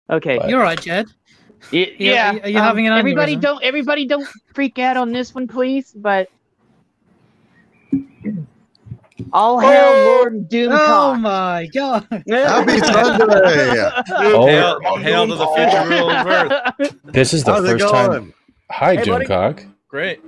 Okay. You're right, Jed. Yeah. Are you having an aneurysm? Everybody don't freak out on this one, please. But all hail Lord Doomcock. Oh my god! Happy Sunday! Hail to the future rule of Earth. This is the How's it first going? time. Hi, Hey, buddy. Doomcock. Great.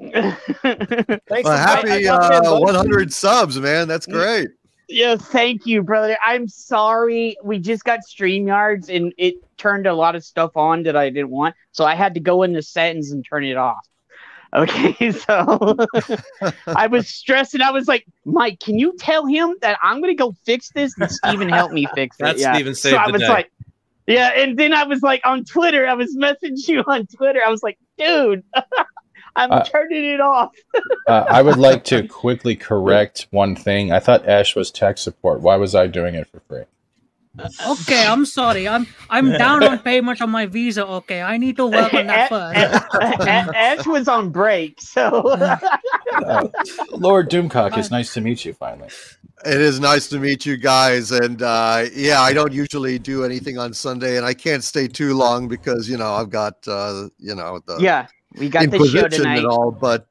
Thanks Well, happy 100 subs, man. That's great. Yeah, thank you, brother. I'm sorry. We just got StreamYards and it turned a lot of stuff on that I didn't want. So I had to go into settings and turn it off. Okay, so I was stressed and I was like, Mike, can you tell him that I'm going to go fix this? And Steven helped me fix it. That's yeah. Steven saved so I the was day. like, yeah, and then I was like on Twitter, I was messaging you on Twitter. I was like, dude, I'm turning it off. I would like to quickly correct one thing. I thought Ash was tech support. Why was I doing it for free? Okay, I'm sorry. I'm down on payment on my Visa. Okay, I need to work on that first. Ash was on break, so Lord Doomcock, it's nice to meet you finally. It is nice to meet you guys. And yeah, I don't usually do anything on Sunday, and I can't stay too long because, you know, I've got, you know, the we got the show Inquisition tonight. and all. But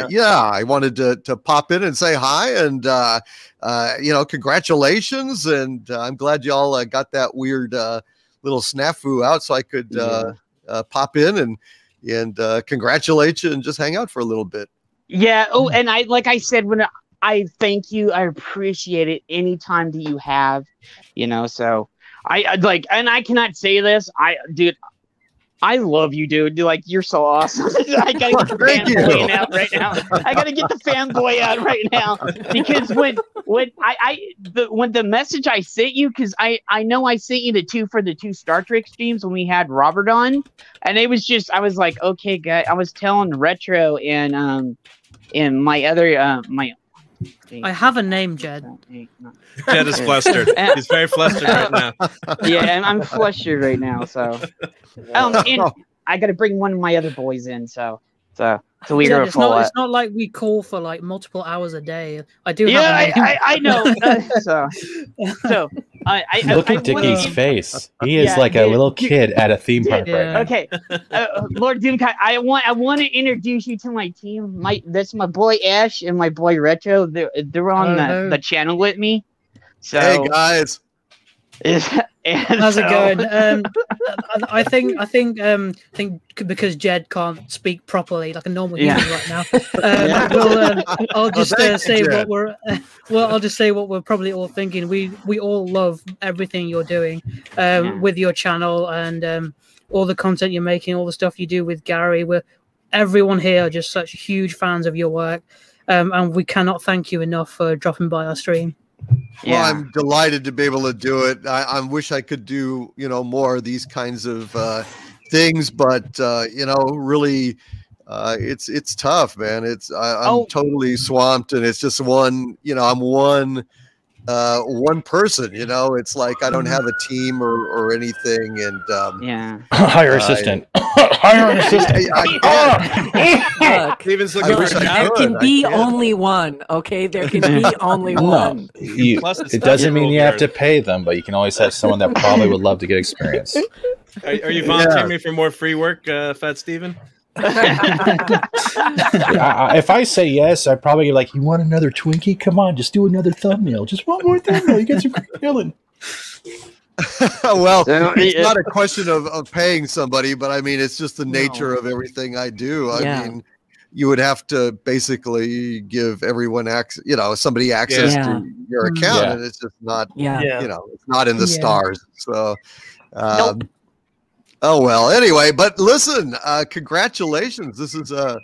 yeah, I wanted to pop in and say hi and, you know, congratulations. And I'm glad y'all got that weird little snafu out so I could pop in and congratulate you and just hang out for a little bit. Yeah. Oh, and like I said, when I thank you, I appreciate it anytime that you have, you know, so I like, and I cannot say this. Dude, I love you, dude. Like, you're so awesome. I gotta get the fanboy out right now. I gotta get the fanboy out right now because when the message I sent you, because I know I sent you the two Star Trek streams when we had Robert on, and it was just I was like, okay, guy. I was telling Retro and my other my. I have a name, Jed. Jed is flustered. He's very flustered right now. Yeah, and I'm flustered right now. So, and I got to bring one of my other boys in. So we Jed, are it's not like we call for like multiple hours a day. I do. Yeah, have a name. I know. So Look at Dickie's face. He is like a little kid at a theme park right now. Okay, Lord Doomcock, I want to introduce you to my team. That's my boy Ash and my boy Retro. They're on the channel with me. So, hey guys, how's it going? I think because Jed can't speak properly like a normal human right now. I'll just say Jed. I'll just say what we're probably all thinking. We all love everything you're doing with your channel and all the content you're making, all the stuff you do with Gary. Everyone here are just such huge fans of your work, and we cannot thank you enough for dropping by our stream. Well, I'm delighted to be able to do it. I wish I could do, you know, more of these kinds of things, but you know, really, it's tough, man. I'm totally swamped, and it's just one. You know, I'm one person. You know, it's like I don't have a team or anything, and hire assistant. Hire an assistant. Steven's looking for there can be only one. Okay, there can be only one. It doesn't mean you have to pay them, but you can always have someone that probably would love to get experience. Are you volunteering me for more free work, Fat Steven? If I say yes, I'd probably be like, you want another Twinkie? Come on, just do another thumbnail. Just one more thumbnail. You get some great killing. Well, it's not a question of paying somebody, but I mean, it's just the nature of everything I do. I mean, you would have to basically give everyone access, you know, somebody access to your account, and it's just not, you know, it's not in the stars. So, oh well. Anyway, but listen, congratulations. This is a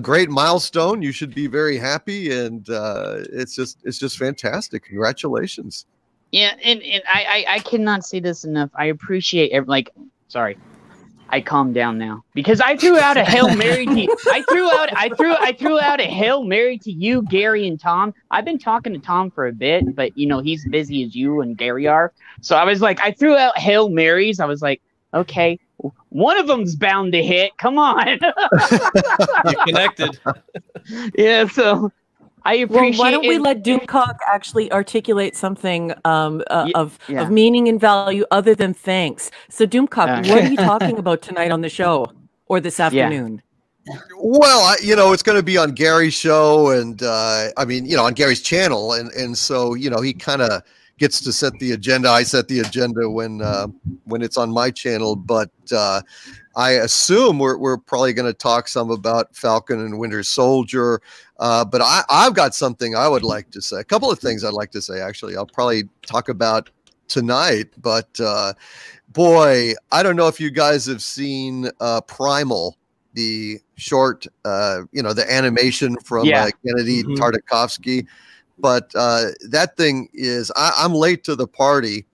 great milestone. You should be very happy, and it's just fantastic. Congratulations. Yeah, and I cannot say this enough. I appreciate sorry. I calmed down now because I threw out a Hail Mary to you. I threw out a Hail Mary to you, Gary, and Tom. I've been talking to Tom for a bit, but you know, he's busy as you and Gary are. So I was like, I threw out Hail Marys. I was like, okay, one of them's bound to hit. Come on. You connected. Yeah, so I appreciate. Well, why don't we let Doomcock actually articulate something of meaning and value other than thanks? So, Doomcock, what are you talking about tonight on the show or this afternoon? Well, it's going to be on Gary's show, and I mean, on Gary's channel, and so he kind of gets to set the agenda. I set the agenda when it's on my channel, but I assume we're probably going to talk some about Falcon and Winter Soldier. But I've got something I would like to say. A couple of things I'd like to say, actually. I'll probably talk about tonight, but boy, I don't know if you guys have seen Primal, the short, the animation from Kennedy Tartakovsky. But that thing is, I'm late to the party.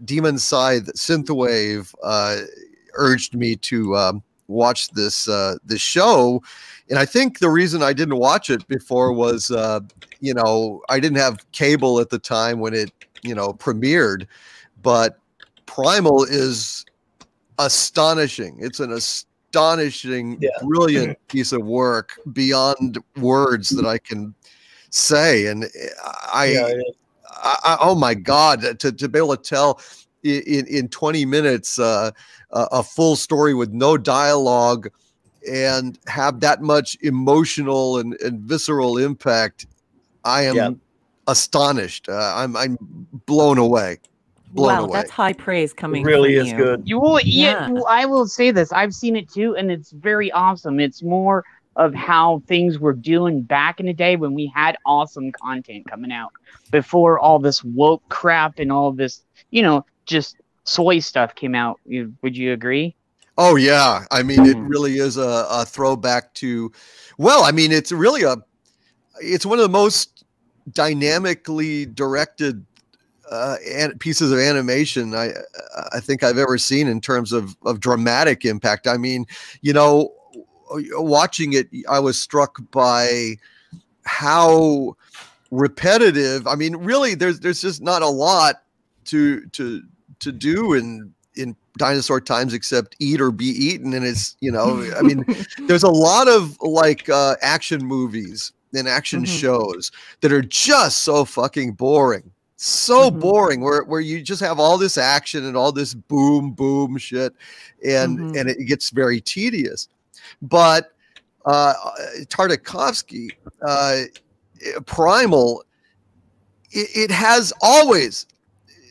Demon Scythe Synthwave urged me to watch this show, and I think the reason I didn't watch it before was, I didn't have cable at the time when it, premiered. But Primal is astonishing. It's an astonishing, brilliant piece of work beyond words that I can say. And I oh my God, to be able to tell in 20 minutes a full story with no dialogue and have that much emotional and visceral impact, I am astonished. I'm blown away. Wow, that's high praise coming from really you. is good. I will say this. I've seen it too, and it's very awesome. It's more of how things were doing back in the day when we had awesome content coming out before all this woke crap and all this, just soy stuff came out. Would you agree? Oh yeah. I mean, it really is a throwback to, well, I mean, it's really it's one of the most dynamically directed pieces of animation I think I've ever seen in terms of dramatic impact. I mean, watching it, I was struck by how repetitive. I mean, really, there's just not a lot to do in dinosaur times except eat or be eaten, and it's I mean, there's a lot of like action movies and action shows that are just so fucking boring. So boring, where you just have all this action and all this boom shit, and it gets very tedious. But Tartakovsky, Primal, it has always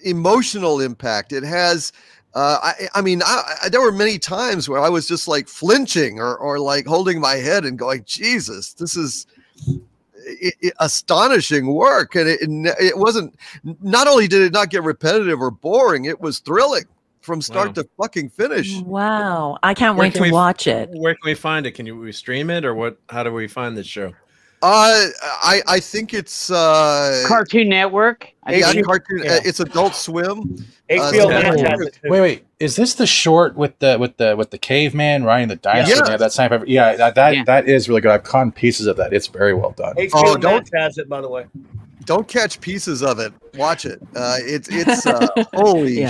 emotional impact. It has. I mean, there were many times where I was just like flinching or like holding my head and going, Jesus, this is astonishing work. And it wasn't, not only did it not get repetitive or boring, it was thrilling from start to fucking finish. Wow. I can't wait to watch it. Where can we find it? Can we stream it, or what? How do we find this show? I think it's Cartoon Network. Cartoon. It's Adult Swim. HBO Max has it too. Wait. Is this the short with the caveman riding the dinosaur? Yeah. That sniper. Yeah, that is really good. I've caught pieces of that. It's very well done. HBO Max has it, by the way. Don't catch pieces of it. Watch it. It's holy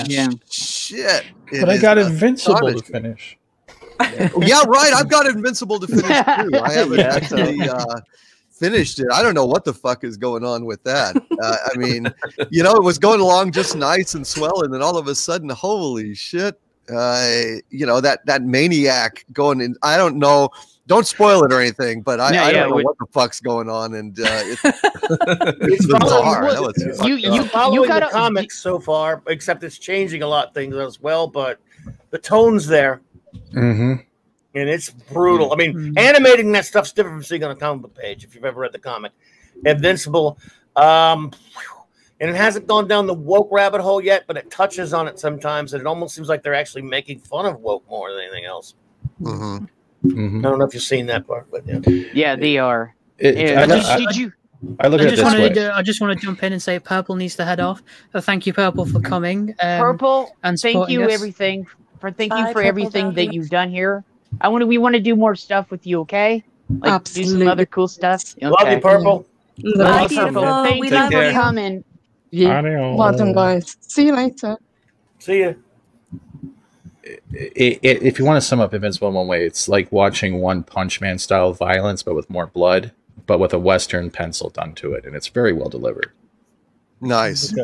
shit. But I got Invincible to finish. Yeah, right. I've got Invincible to finish too. I haven't actually finished it. I don't know what the fuck is going on with that. I mean, it was going along just nice and swell, and then all of a sudden, holy shit! That maniac going in. I don't know. Don't spoil it or anything, but I don't know what the fuck's going on, and it's bizarre. You got the comics so far, except it's changing a lot of things as well. But the tone's there. And it's brutal. I mean, animating that stuff's different from seeing on a comic book page, if you've ever read the comic. Invincible. And it hasn't gone down the woke rabbit hole yet, but it touches on it sometimes, and it almost seems like they're actually making fun of woke more than anything else. I don't know if you've seen that part, but yeah, they are. I just want to jump in and say Purple needs to head off. Thank you, Purple, for coming. Purple, and thank you us. Everything for everything that you've done here. We want to do more stuff with you, okay? Like Absolutely. do some other cool stuff. Okay. Love you, Purple. Bye, beautiful. Thank We you love for you. coming. Yeah. Welcome, guys. See you later. See you. If you want to sum up Invincible in one way, it's like watching One Punch Man style violence, but with more blood. but with a Western pencil done to it, and it's very well delivered. Nice.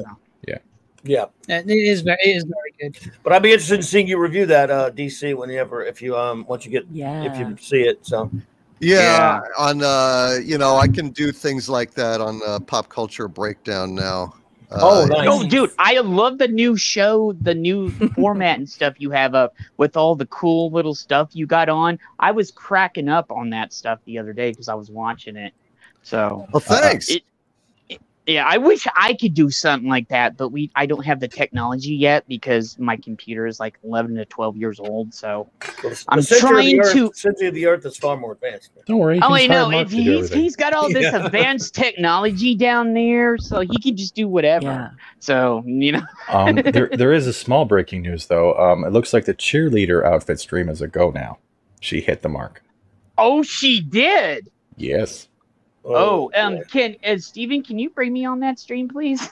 Yeah. It is very good. But I'd be interested in seeing you review that DC if you once you get if you see it. So yeah. On you know, I can do things like that on Pop Culture Breakdown now. Nice. Oh, dude, I love the new show, the new format and stuff you have up with all the cool little stuff you got on. I was cracking up on that stuff the other day because I was watching it. So, well, thanks. Yeah, I wish I could do something like that, but I don't have the technology yet because my computer is like 11 to 12 years old. So I'm trying to. The center of the earth is far more advanced. Don't worry. Oh, I know. He's got all this advanced technology down there, so he can just do whatever. Yeah. So, you know. There is a small breaking news, though. It looks like the cheerleader outfit stream is a go now. She hit the mark. Oh, she did. Yes. Steven, can you bring me on that stream, please?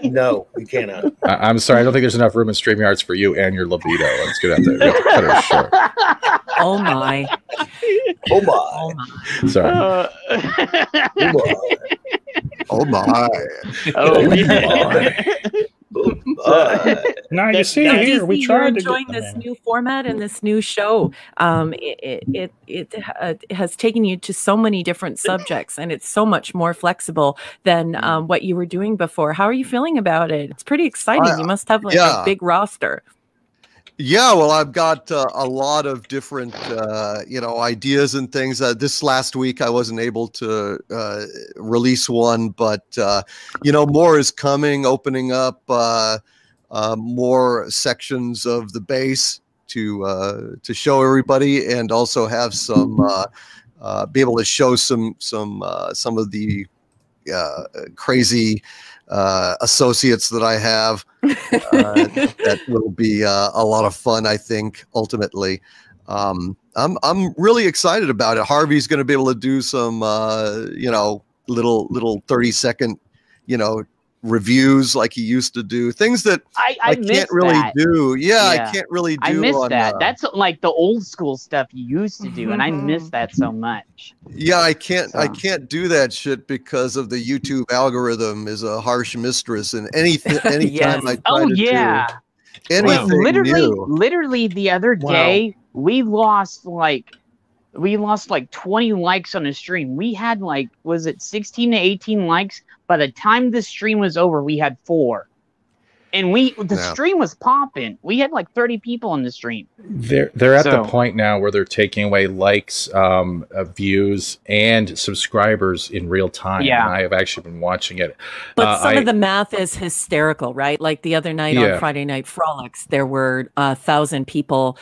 No, we cannot. I'm sorry, I don't think there's enough room in StreamYards for you and your libido. Let's get out there. We have to cut her short. Oh my. Oh my. Sorry. Oh my. Oh my. Now you see here, we tried to enjoying this new format and this new show. It has taken you to so many different subjects, and it's so much more flexible than what you were doing before. How are you feeling about it? It's pretty exciting. You must have a big roster. Yeah, well, I've got a lot of different, ideas and things. This last week, I wasn't able to release one, but, more is coming, opening up more sections of the base to show everybody, and also have some, be able to show some of the crazy associates that I have that will be a lot of fun, I think, ultimately. I'm really excited about it. Harvey's going to be able to do some little 30-second reviews like he used to do, things that I can't really do. I can't really do. I miss that. That's like the old school stuff you used to do, and I miss that so much. Yeah, I can't do that shit because of the YouTube algorithm is a harsh mistress, and anytime I try to do anything literally the other day we lost like 20 likes on the stream. We had was it 16 to 18 likes? By the time the stream was over, we had 4. And the stream was popping. We had 30 people on the stream. They're at the point now where they're taking away likes, views, and subscribers in real time. Yeah. And I have actually been watching it. But some of the math is hysterical, right? Like the other night on Friday Night Frolics, there were 1,000 people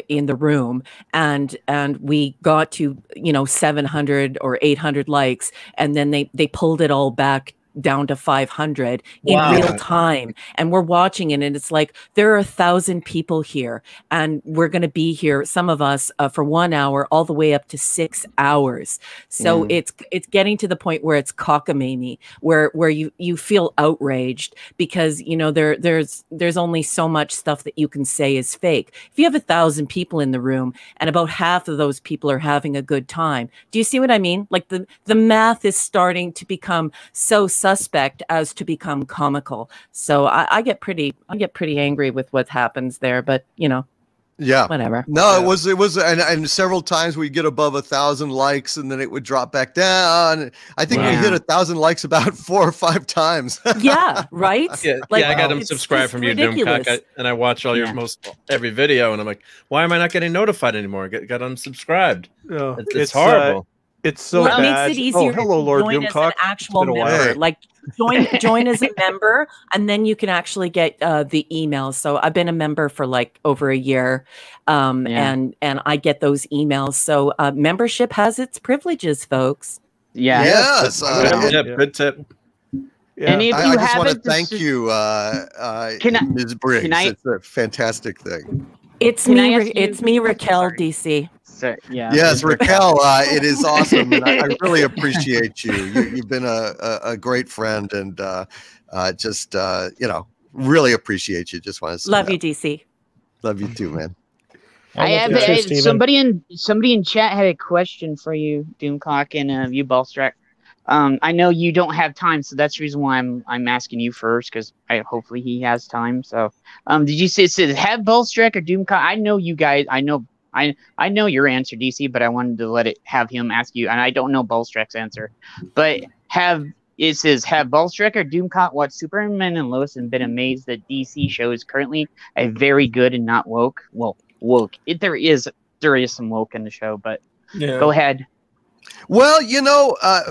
in the room, and we got to 700 or 800 likes, and then they pulled it all back down to 500 in real time, and we're watching it, and it's like there are 1,000 people here, and we're going to be here, some of us for 1 hour all the way up to 6 hours. So it's getting to the point where it's cockamamie, where you feel outraged because there's only so much stuff that you can say is fake. If you have 1,000 people in the room and about half of those people are having a good time, do you see what I mean? Like the math is starting to become so suspect as to become comical. So I get pretty angry with what happens there, but whatever. No, it was and several times we'd get above 1,000 likes and then it would drop back down. I think we hit 1,000 likes about 4 or 5 times. Yeah, right. I got them subscribed from you, Doomcock, and I watch all your every video, and I'm like, why am I not getting notified anymore? Got unsubscribed. Oh, it's horrible. It's so bad. It makes it easier hello, to Lord join Doomcock. as an actual member. Like join as a member, and then you can actually get the emails. So I've been a member for over a year, and I get those emails. So membership has its privileges, folks. Yeah. Yes. Good tip. Yeah. And if I just want to thank you, Ms. Briggs. It's a fantastic thing. It's me, Raquel, DC. Yes, Raquel, it is awesome, and I really appreciate you. You've been a great friend, and really appreciate you. Just want to say love you, DC. Love you too, man. I have somebody in chat had a question for you, Doomcock and you Ballstrack. I know you don't have time, so that's the reason why I'm asking you first, because hopefully he has time. So, did you say have Ballstrack or Doomcock? I know you guys. I know your answer, DC, but I wanted to have him ask you, and I don't know Ballstrack's answer, but it says have Ballstrack or Doomcock watched Superman and Lois and been amazed that DC show is currently a very good and not woke. Well, woke. There is some woke in the show, but go ahead. Well,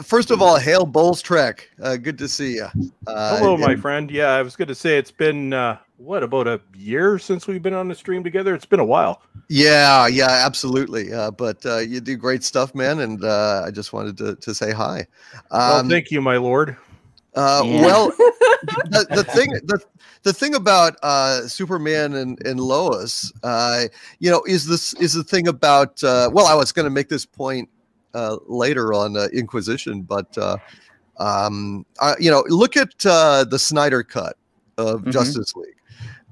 first of all, hail Ballstrack. Good to see you. Hello, my friend. Yeah, I was going to say it's been about a year since we've been on the stream together. It's been a while. Yeah, absolutely. But you do great stuff, man, and I just wanted to say hi. Well, thank you, my lord. Well, the thing about Superman and Lois, is the thing about. Well, I was going to make this point later on Inquisition, but look at the Snyder cut of Justice League.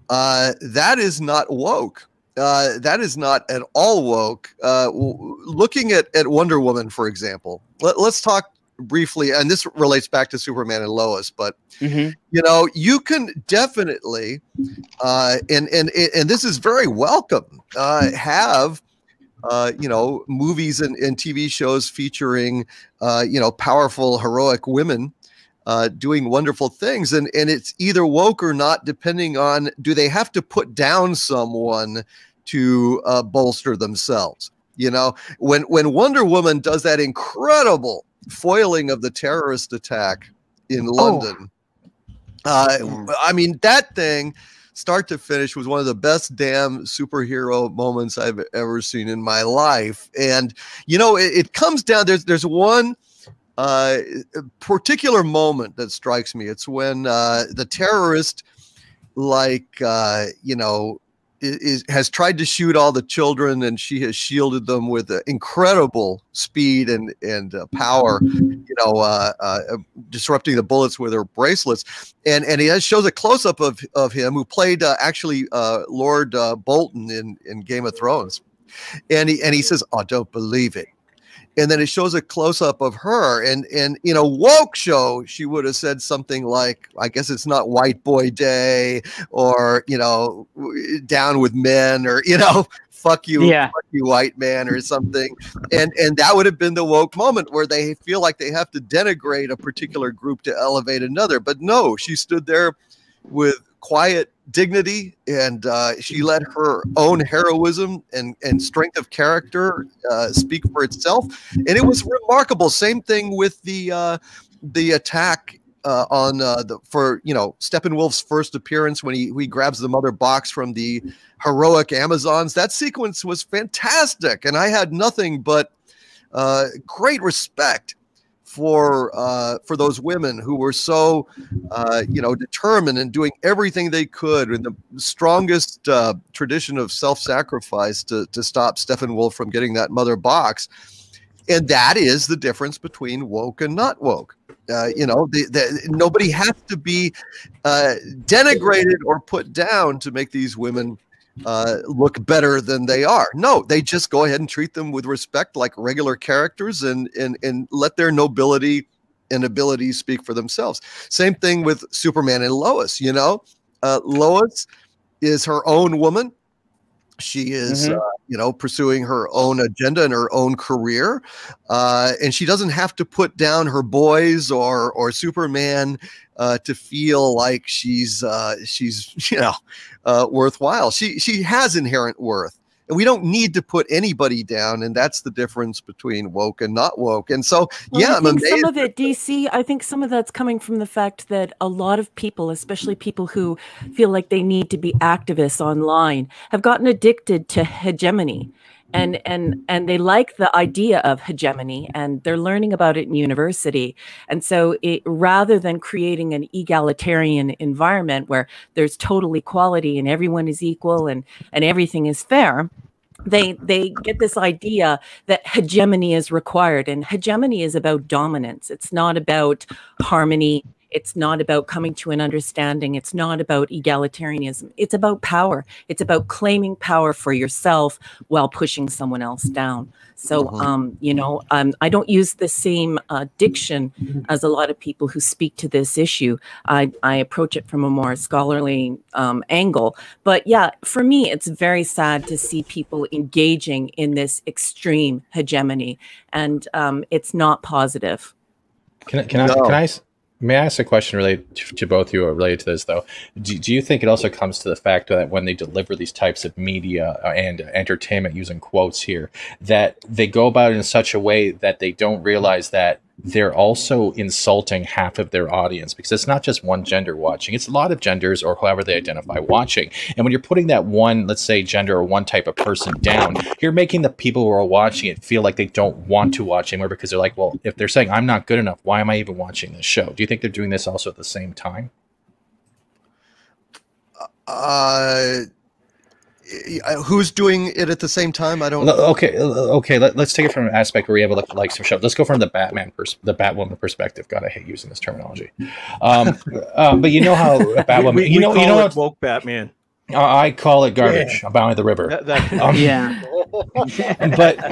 That is not woke. That is not at all woke. Looking at Wonder Woman, for example, let's talk briefly, and this relates back to Superman and Lois, but you can definitely and this is very welcome, have movies and TV shows featuring powerful heroic women doing wonderful things, and it's either woke or not, depending on, do they have to put down someone to bolster themselves? When Wonder Woman does that incredible foiling of the terrorist attack in London, I mean, that thing, start to finish, was one of the best damn superhero moments I've ever seen in my life. And it comes down, there's one particular moment that strikes me. It's when the terrorist, has tried to shoot all the children, and she has shielded them with incredible speed and power, disrupting the bullets with her bracelets. And he shows a close-up of him, who played Lord Bolton in Game of Thrones. And he says, "Oh, don't believe it." And then it shows a close-up of her, and woke show, she would have said something like, I guess it's not White Boy Day, or down with men, or fuck you, fuck you, white man, or something. And that would have been the woke moment, where they feel like they have to denigrate a particular group to elevate another. But no, she stood there with quiet dignity, and she let her own heroism and strength of character speak for itself, and it was remarkable. Same thing with the attack on Steppenwolf's first appearance, when he grabs the mother box from the heroic Amazons. That sequence was fantastic, and I had nothing but great respect for those women who were so determined and doing everything they could in the strongest tradition of self-sacrifice to stop Steppenwolf from getting that mother box. And that is the difference between woke and not woke. Nobody has to be denigrated or put down to make these women look better than they are. No, they just go ahead and treat them with respect, like regular characters, and let their nobility and abilities speak for themselves. Same thing with Superman and Lois. Lois is her own woman. She is, pursuing her own agenda and her own career, and she doesn't have to put down her boys or Superman to feel like she's worthwhile. She has inherent worth, and we don't need to put anybody down. And that's the difference between woke and not woke. And so, I'm amazed. Some of it, DC, I think some of that's coming from the fact that a lot of people, especially people who feel like they need to be activists online, have gotten addicted to hegemony. And they like the idea of hegemony, and they're learning about it in university. And so rather than creating an egalitarian environment where there's total equality and everyone is equal and everything is fair, they get this idea that hegemony is required. And hegemony is about dominance. It's not about harmony. It's not about coming to an understanding. It's not about egalitarianism. It's about power. It's about claiming power for yourself while pushing someone else down. So, you know, I don't use the same diction as a lot of people who speak to this issue. I approach it from a more scholarly angle. But yeah, for me, it's very sad to see people engaging in this extreme hegemony, and it's not positive. May I ask a question related to both of you, related to this, though? Do you think it also comes to the fact that when they deliver these types of media and entertainment, using quotes here, that they go about it in such a way that they don't realize that they're also insulting half of their audience? Because it's not just one gender watching, it's a lot of genders, or however they identify, watching. And when you're putting that one, let's say, gender or one type of person down, you're making the people who are watching it feel like they don't want to watch anymore, because they're like, well, if they're saying I'm not good enough, why am I even watching this show? Do you think they're doing this also at the same time? Who's doing it at the same time? I don't know. Okay. Let's take it from an aspect where we have like some show. Let's go from the Batwoman perspective. God, I hate using this terminology. But you know how Batwoman, you know it woke Batman. I call it garbage. Yeah. Bound the river. Yeah. But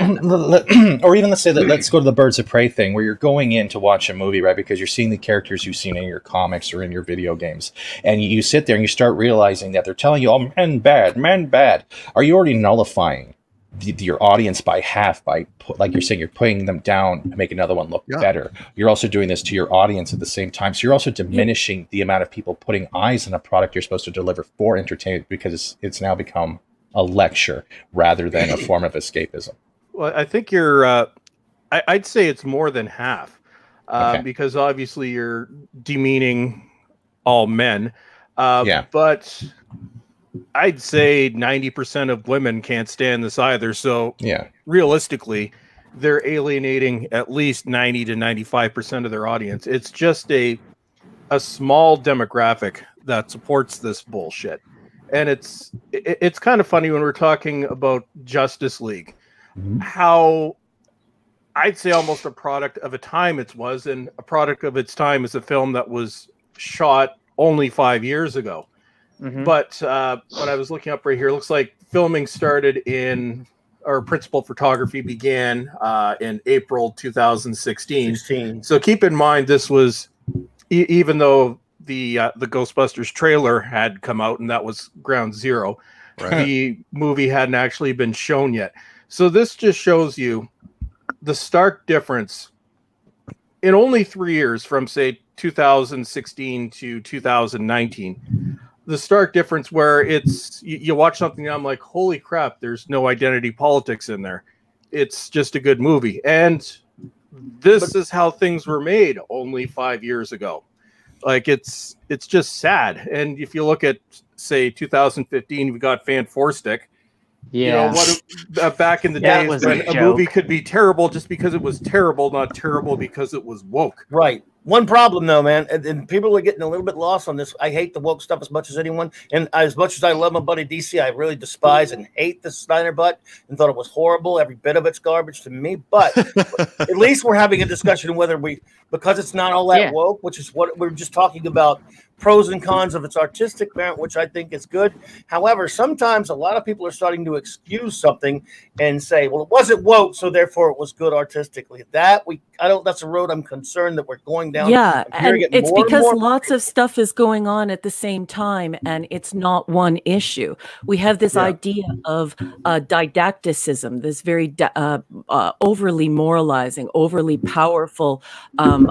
or even let's say that, let's go to the Birds of Prey thing, where you're going in to watch a movie, right? Because you're seeing the characters you've seen in your comics or in your video games, and you sit there and you start realizing that they're telling you, "Oh, men bad." Are you already nullifying your audience by half by, like you're saying, you're putting them down to make another one look better? You're also doing this to your audience at the same time, so you're also diminishing the amount of people putting eyes on a product you're supposed to deliver for entertainment, because it's now become a lecture rather than a form of escapism. Well, I think you're I'd say it's more than half, because obviously you're demeaning all men, but I'd say 90% of women can't stand this either. So realistically, they're alienating at least 90 to 95% of their audience. It's just a small demographic that supports this bullshit. And it's kind of funny when we're talking about Justice League, how I'd say almost a product of a time it was, and a product of its time is a film that was shot only 5 years ago. But when I was looking up right here, it looks like filming started or principal photography began in April 2016. So keep in mind, this was, even though the Ghostbusters trailer had come out and that was ground zero, the movie hadn't actually been shown yet. So this just shows you the stark difference in only 3 years, from say 2016 to 2019. The stark difference where it's, you watch something and I'm like, holy crap, there's no identity politics in there. It's just a good movie. And this is how things were made only 5 years ago. Like, it's just sad. And if you look at, say, 2015, we got Fan Four Stick. Yeah. You know, what back in the days when a movie could be terrible just because it was terrible, not terrible because it was woke. Right. One problem, though, man, and people are getting a little bit lost on this. I hate the woke stuff as much as anyone. And as much as I love my buddy DC, I really despise and hate the Snyder Butt and thought it was horrible. Every bit of it's garbage to me. But at least we're having a discussion whether because it's not all that woke, which is what we're just talking about, pros and cons of its artistic merit, which I think is good. However, sometimes a lot of people are starting to excuse something and say, well, it wasn't woke, so therefore it was good artistically. That's a road I'm concerned that we're going down. Yeah, and it's because lots of stuff is going on at the same time, and it's not one issue. We have this idea of didacticism, this very overly moralizing, overly powerful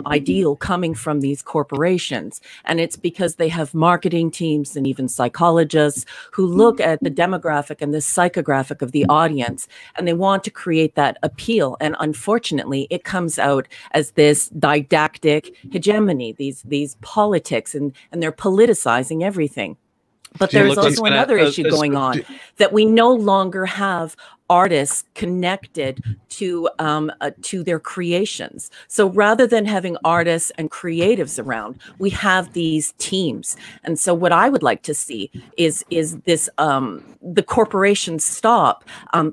ideal coming from these corporations. And it's because they have marketing teams and even psychologists who look at the demographic and the psychographic of the audience, and they want to create that appeal. And unfortunately, it comes out as this didactic hegemony, these politics, and they're politicizing everything. But there's also another issue going on. that we no longer have artists connected to their creations. So rather than having artists and creatives around, we have these teams. And so what I would like to see is this the corporations stop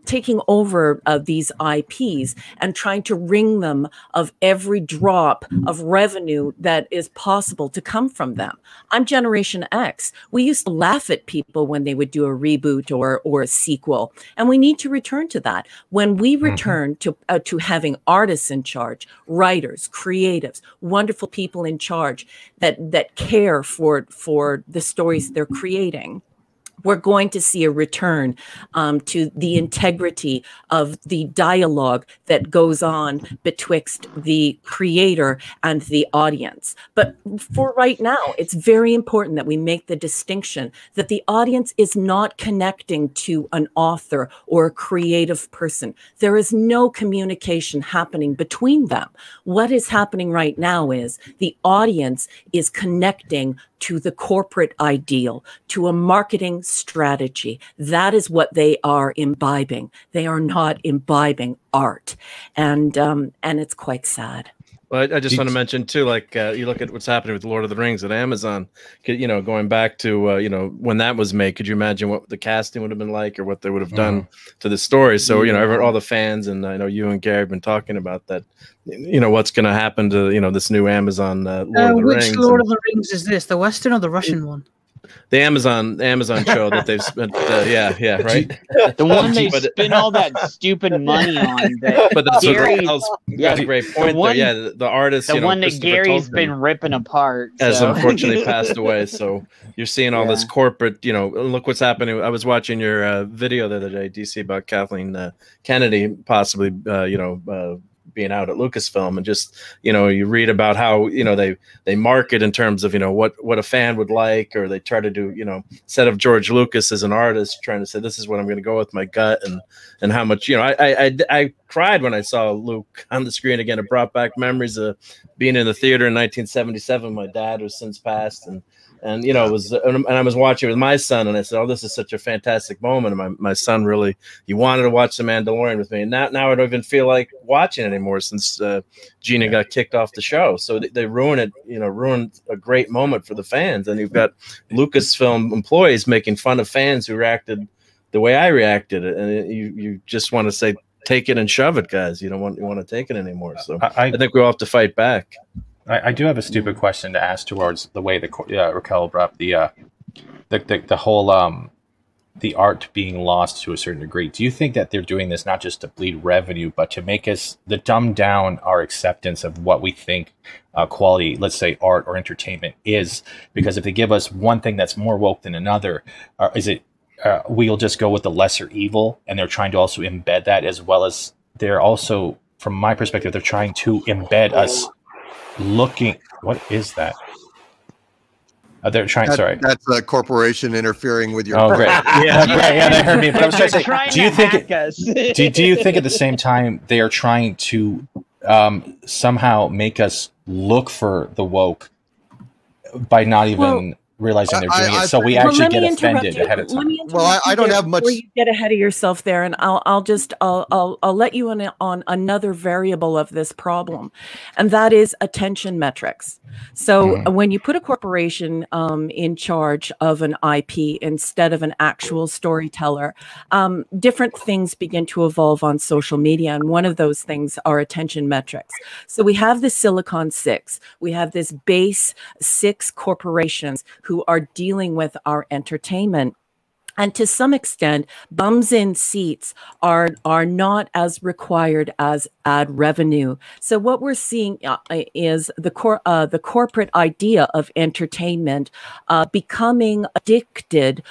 taking over these IPs and trying to wring them of every drop of revenue that is possible to come from them. I'm Generation X. We used to laugh at people when they would do a reboot or a sequel, and we need to return to that. When we return to having artists in charge, writers, creatives, wonderful people in charge that care for the stories they're creating, we're going to see a return to the integrity of the dialogue that goes on betwixt the creator and the audience. But for right now, it's very important that we make the distinction that the audience is not connecting to an author or a creative person. There is no communication happening between them. What is happening right now is the audience is connecting to the corporate ideal, to a marketing strategy. That is what they are imbibing. They are not imbibing art, and it's quite sad. Well, I just want to mention too, like you look at what's happening with Lord of the Rings at Amazon. You know, going back to you know, when that was made, could you imagine what the casting would have been like, or what they would have done to the story? So you know, all the fans, and I know you and Gary have been talking about that. You know, what's going to happen to this new Amazon Lord of the Rings? Which Lord of the Rings is this? The Western or the Russian one? The Amazon show that they've spent, right. The one they spend all that stupid money on. But that's a great point there. Yeah, the artist, the one that Gary's been ripping apart, has unfortunately passed away. So you're seeing all this corporate. Look what's happening. I was watching your video the other day, DC, about Kathleen Kennedy possibly, being out at Lucasfilm, and just you read about how they market in terms of what a fan would like, or they try to do instead of George Lucas as an artist trying to say this is what I'm going to go with my gut, and how much I cried when I saw Luke on the screen again. It brought back memories of being in the theater in 1977. My dad was since passed, and it was, and I was watching it with my son, and I said, "Oh, this is such a fantastic moment." And my son really, he wanted to watch The Mandalorian with me, and now I don't even feel like watching it anymore since Gina got kicked off the show. So they ruined it, ruined a great moment for the fans. And you've got Lucasfilm employees making fun of fans who reacted the way I reacted, and you just want to say, take it and shove it, guys. You don't want to take it anymore. So I think we'll have to fight back. I do have a stupid question to ask towards the way Raquel brought up the whole the art being lost to a certain degree. Do you think that they're doing this not just to bleed revenue, but to make us dumb down our acceptance of what we think quality, let's say art or entertainment is? Because if they give us one thing that's more woke than another, is it we'll just go with the lesser evil? And they're trying to also embed that, as well as they're also, from my perspective, they're trying to embed us looking. What is that? They're trying. Sorry, that's a corporation interfering with your. Oh, great! Yeah, that hurt me. But I was trying to say, do you think at the same time they are trying to somehow make us look for the woke by not even realizing they're doing it, so we actually get offended ahead of time? Well, I don't have much. Before you get ahead of yourself there, and I'll let you in on another variable of this problem, and that is attention metrics. So when you put a corporation in charge of an IP instead of an actual storyteller, different things begin to evolve on social media, and one of those things are attention metrics. So we have the Silicon Six. We have this base 6 corporations who are dealing with our entertainment. And to some extent, bums in seats are not as required as ad revenue. So what we're seeing is the corporate idea of entertainment becoming addicted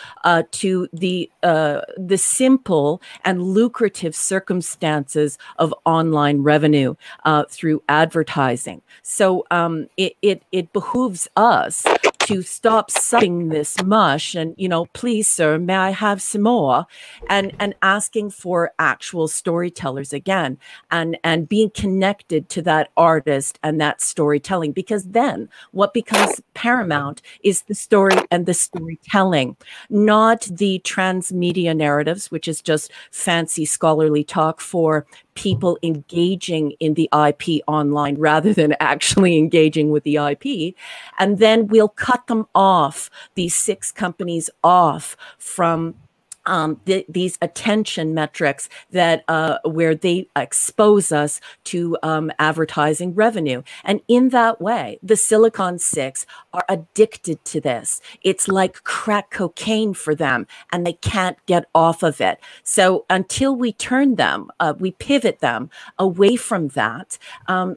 to the simple and lucrative circumstances of online revenue through advertising. So it behooves us to stop sucking this mush and, please, sir, may I have some more? And asking for actual storytellers again, and being connected to that artist and that storytelling, because then what becomes paramount is the story and the storytelling, not the transmedia narratives, which is just fancy scholarly talk for people engaging in the IP online rather than actually engaging with the IP. And then we'll cut them off, these 6 companies off from these attention metrics that where they expose us to advertising revenue. And in that way, the Silicon Six are addicted to this. It's like crack cocaine for them, and they can't get off of it. So until we turn them, we pivot them away from that,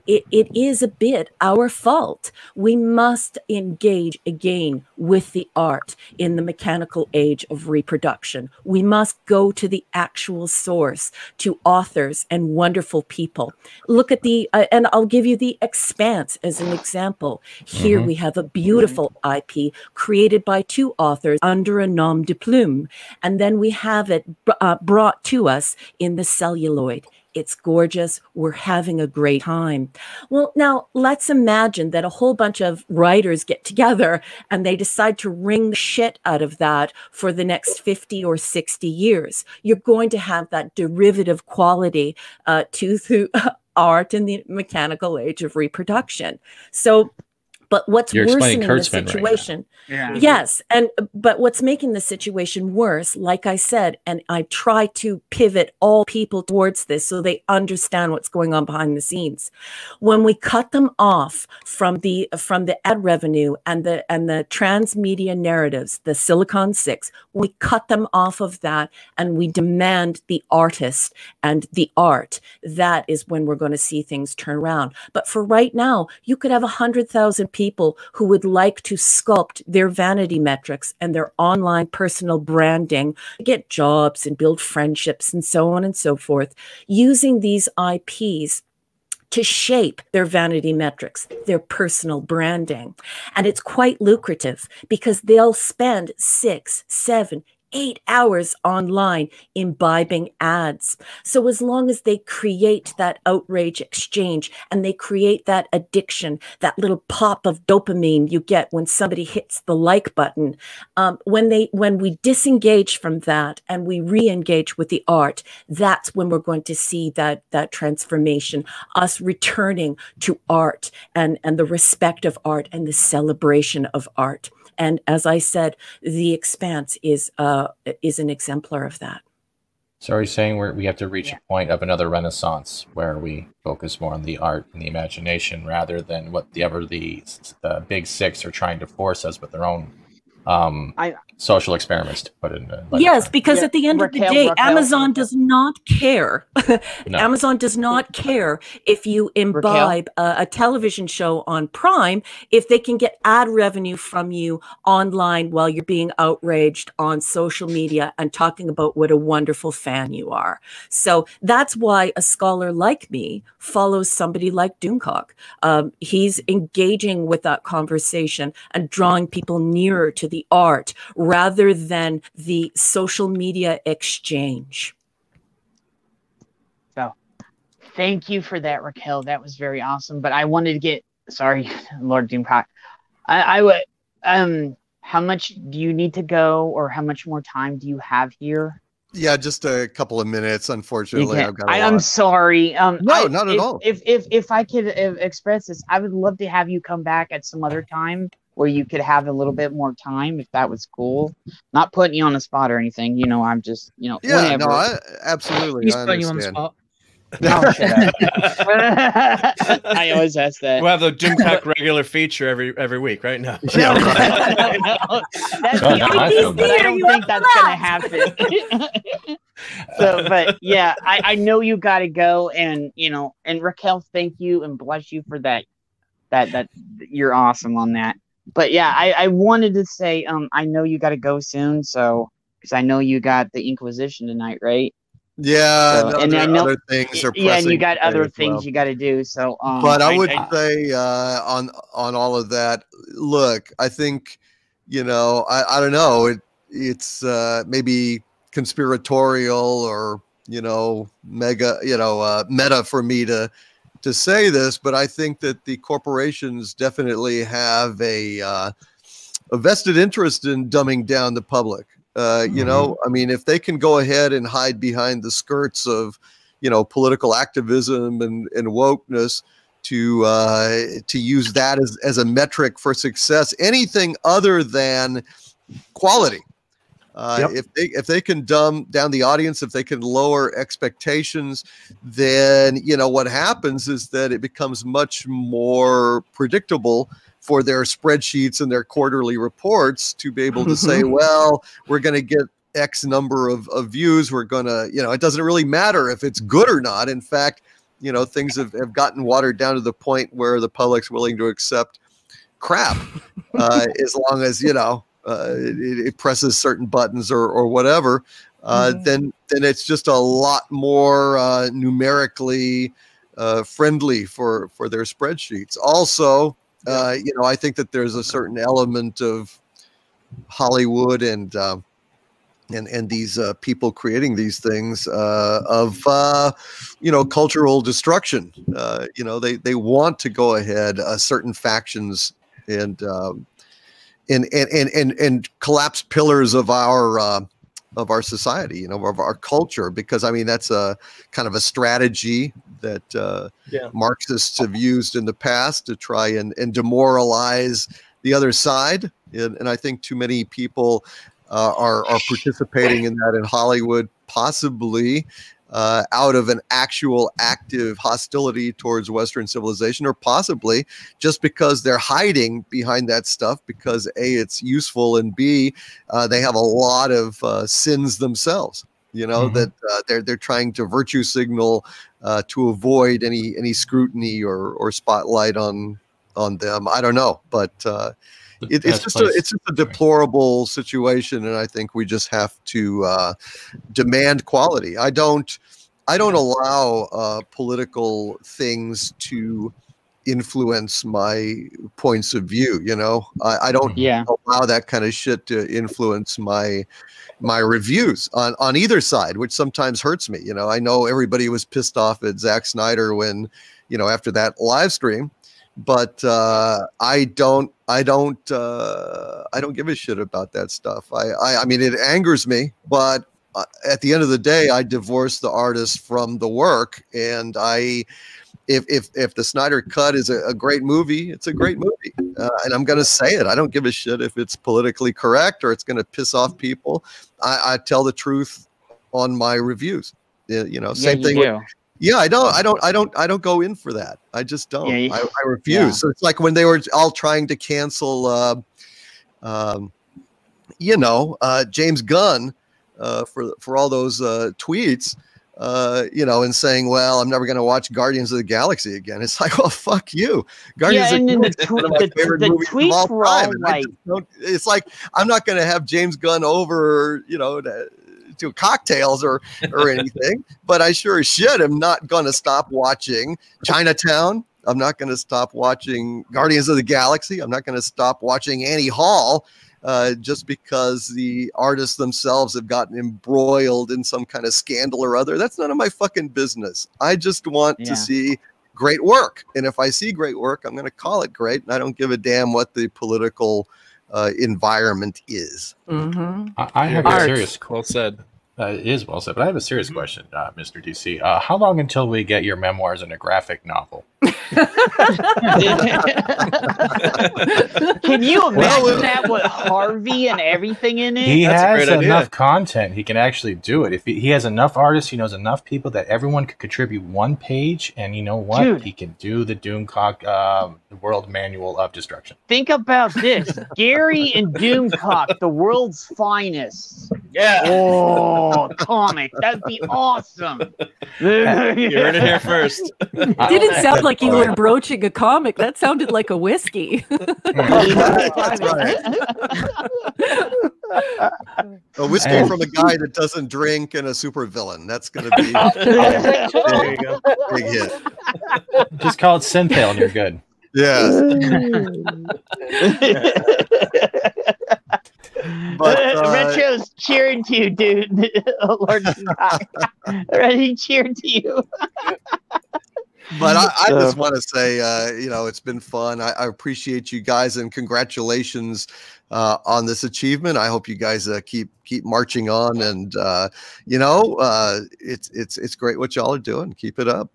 it is a bit our fault. We must engage again with the art in the mechanical age of reproduction. We must go to the actual source, to authors and wonderful people. Look at and I'll give you The Expanse as an example. Here we have a beautiful IP created by 2 authors under a nom de plume, and then we have it brought to us in the celluloid. It's gorgeous. We're having a great time. Well, now let's imagine that a whole bunch of writers get together and they decide to wring the shit out of that for the next 50 or 60 years. You're going to have that derivative quality to art in the mechanical age of reproduction. So, but what's worsening the situation? Right, yes, but what's making the situation worse, like I said, and I try to pivot all people towards this so they understand what's going on behind the scenes. When we cut them off from the ad revenue and the transmedia narratives, the Silicon Six, we cut them off of that and we demand the artist and the art. That is when we're going to see things turn around. But for right now, you could have 100,000 people who would like to sculpt their vanity metrics and their online personal branding, get jobs and build friendships and so on and so forth, using these IPs to shape their vanity metrics, their personal branding. And it's quite lucrative because they'll spend 6, 7, 8 hours online imbibing ads. So as long as they create that outrage exchange and they create that addiction, that little pop of dopamine you get when somebody hits the like button, when we disengage from that and we re-engage with the art, that's when we're going to see that transformation, us returning to art and the respect of art and the celebration of art. And as I said, The Expanse is an exemplar of that. So are you saying we have to reach a point of another renaissance where we focus more on the art and the imagination rather than whatever the big 6 are trying to force us with their own social experiments to put in? Yes, because at the end of the day, Amazon does not care. No. Amazon does not care if you imbibe a television show on Prime, if they can get ad revenue from you online while you're being outraged on social media and talking about what a wonderful fan you are. So that's why a scholar like me follows somebody like Doomcock. He's engaging with that conversation and drawing people nearer to the art rather than the social media exchange. So thank you for that, Raquel. That was very awesome. But I wanted to get, sorry, Lord Doomcock. I would, how much do you need to go, or how much more time do you have here? Yeah, just a couple of minutes. Unfortunately, I've got I'm sorry. No, not at all. If I could express this, I would love to have you come back at some other time where you could have a little bit more time, if that was cool. Not putting you on the spot or anything. You know, I'm just, yeah, whatever. no, absolutely. He's putting you on the spot. No, shut up. I always ask that. We'll have the Doomcock regular feature every week, right? No. Yeah, right. No, that's the idea, but I don't think that's going to happen. So, but yeah, I know you got to go, and and Raquel, thank you and bless you for that. That you're awesome on that. But yeah, I wanted to say, I know you got to go soon, so because I know you got the Inquisition tonight, right? Yeah, so, and I know other things are pressing. Yeah, and you got other things you got to do. So, but I would say on all of that, look, I think you know, I don't know. It's maybe conspiratorial or, you know, meta for me to say this, but I think that the corporations definitely have a vested interest in dumbing down the public. You know, I mean, if they can go ahead and hide behind the skirts of, you know, political activism and wokeness to use that as a metric for success, anything other than quality. If they can dumb down the audience, if they can lower expectations, then, you know, what happens is that it becomes much more predictable for their spreadsheets and their quarterly reports to be able to say, well, we're going to get X number of views. We're going to, you know, it doesn't really matter if it's good or not. In fact, you know, things have gotten watered down to the point where the public's willing to accept crap as long as, you know, it presses certain buttons or whatever, then it's just a lot more numerically friendly for their spreadsheets. Also, you know, I think that there's a certain element of Hollywood and these people creating these things of you know, cultural destruction. You know, they want to go ahead, certain factions and collapse pillars of our society, you know, of our culture, because I mean that's a kind of a strategy that Marxists have used in the past to try and demoralize the other side, and I think too many people are participating in that in Hollywood, possibly out of an actual active hostility towards Western civilization, or possibly just because they're hiding behind that stuff because A, it's useful, and B, they have a lot of sins themselves, you know, that they're trying to virtue signal to avoid any scrutiny or spotlight on them. I don't know, but it's just a deplorable situation, and I think we just have to demand quality. I don't allow political things to influence my points of view. You know, I don't allow that kind of shit to influence my reviews on either side, which sometimes hurts me. You know, I know everybody was pissed off at Zack Snyder when, you know, after that live stream, but I don't give a shit about that stuff. I mean, it angers me, but at the end of the day, I divorce the artist from the work, and if the Snyder Cut is a great movie, it's a great movie, and I'm going to say it. I don't give a shit if it's politically correct or it's going to piss off people. I tell the truth on my reviews. You know, same thing. I don't go in for that. I just don't. I refuse. Yeah. So it's like when they were all trying to cancel, you know, James Gunn for all those tweets. You know, and saying, well, I'm never going to watch Guardians of the Galaxy again. It's like, well, fuck you. Guardians of the Galaxy is one of my favorite movies of all time. Like, it's like, I'm not going to have James Gunn over, you know, to cocktails or anything, but I sure as shit am not going to stop watching Chinatown. I'm not going to stop watching Guardians of the Galaxy. I'm not going to stop watching Annie Hall. Just because the artists themselves have gotten embroiled in some kind of scandal or other. That's none of my fucking business. I just want to see great work. And if I see great work, I'm going to call it great. And I don't give a damn what the political environment is. I have a serious... Well said. It is well said, but I have a serious question, Mr. DC. How long until we get your memoirs in a graphic novel? Can you imagine that with Harvey and everything in it? He has enough content. He can actually do it. If he has enough artists, he knows enough people that everyone could contribute one page, and you know what? Dude. He can do the Doomcock the World Manual of Destruction. Think about this. Gary and Doomcock, the world's finest. Yeah. Oh, comic. That'd be awesome. You heard it here first. It didn't sound like you were broaching a comic. That sounded like a whiskey. That's right. A whiskey from a guy that doesn't drink and a super villain. That's going to be there you go. Big hit. Just call it Synthale and you're good. Yeah. But Retro's cheering to you, dude. Lord Ready cheering to you. But I just want to say, it's been fun. I appreciate you guys, and congratulations on this achievement. I hope you guys keep marching on, and it's great what y'all are doing. Keep it up.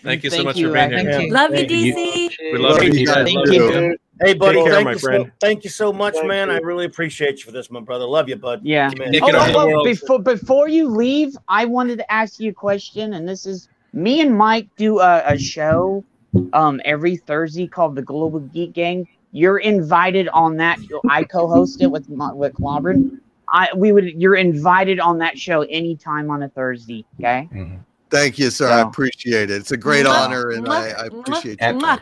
Thank you so much for being here. Love you, DC. We love you. Thank you. Hey, buddy, Take care, my friend. Thank you so much, man. I really appreciate you for this, my brother. Love you, bud. Yeah. Before you leave, I wanted to ask you a question, and this is me and Mike do a show every Thursday called the Global Geek Gang. You're invited on that. I co-host it with Kamran. You're invited on that show anytime on a Thursday. Okay. Mm-hmm. Thank you, sir. I appreciate it. It's a great honor, and I appreciate you.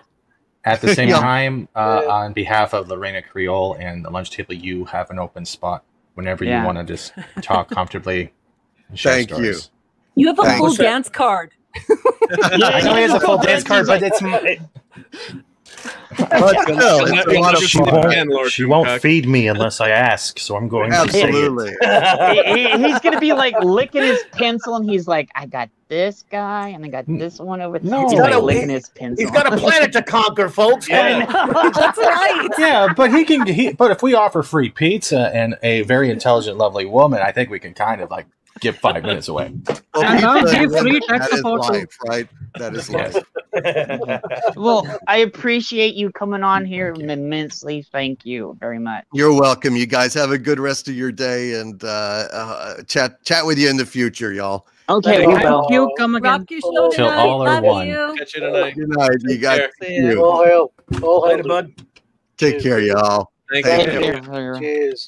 At the same time, on behalf of Lorena Creole and the lunch table, you have an open spot whenever you want to just talk comfortably. And share Thank stories. You have a full dance card. I know he has a full dance card, but it's. She won't feed me unless I ask, so I'm going to say it. He's going to be like licking his pencil, and he's like, I got this guy, and I got this one over there. He's like licking his pencil. He's got a planet to conquer, folks. Yeah. That's right. Yeah, but but if we offer free pizza and a very intelligent, lovely woman, I think we can kind of like give 5 minutes away. Well, that is life, right? That is life. Well, I appreciate you coming on here immensely. Thank you very much. You're welcome. You guys have a good rest of your day, and chat with you in the future, y'all. Okay, thank you. Come again. Rock your show Till tonight. all are Love one. you. Catch you tonight. Good night. You guys. Later, bud. Take care, y'all. Thank you. Cheers.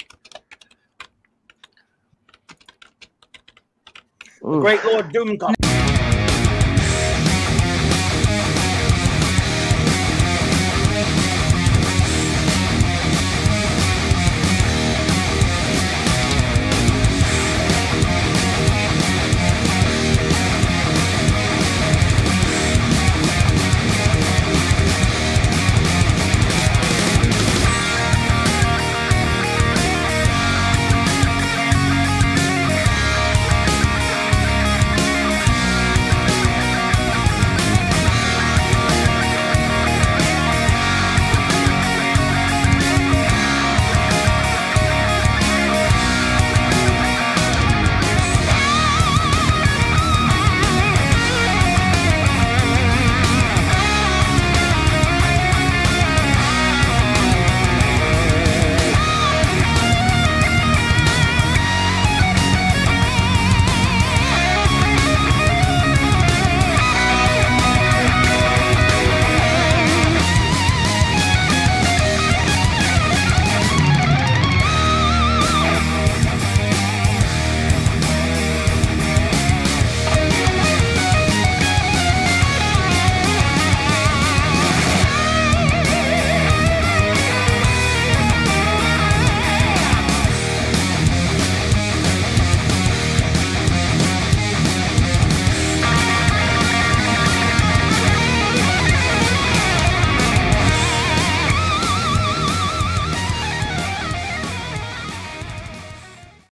The great Lord Doomcock.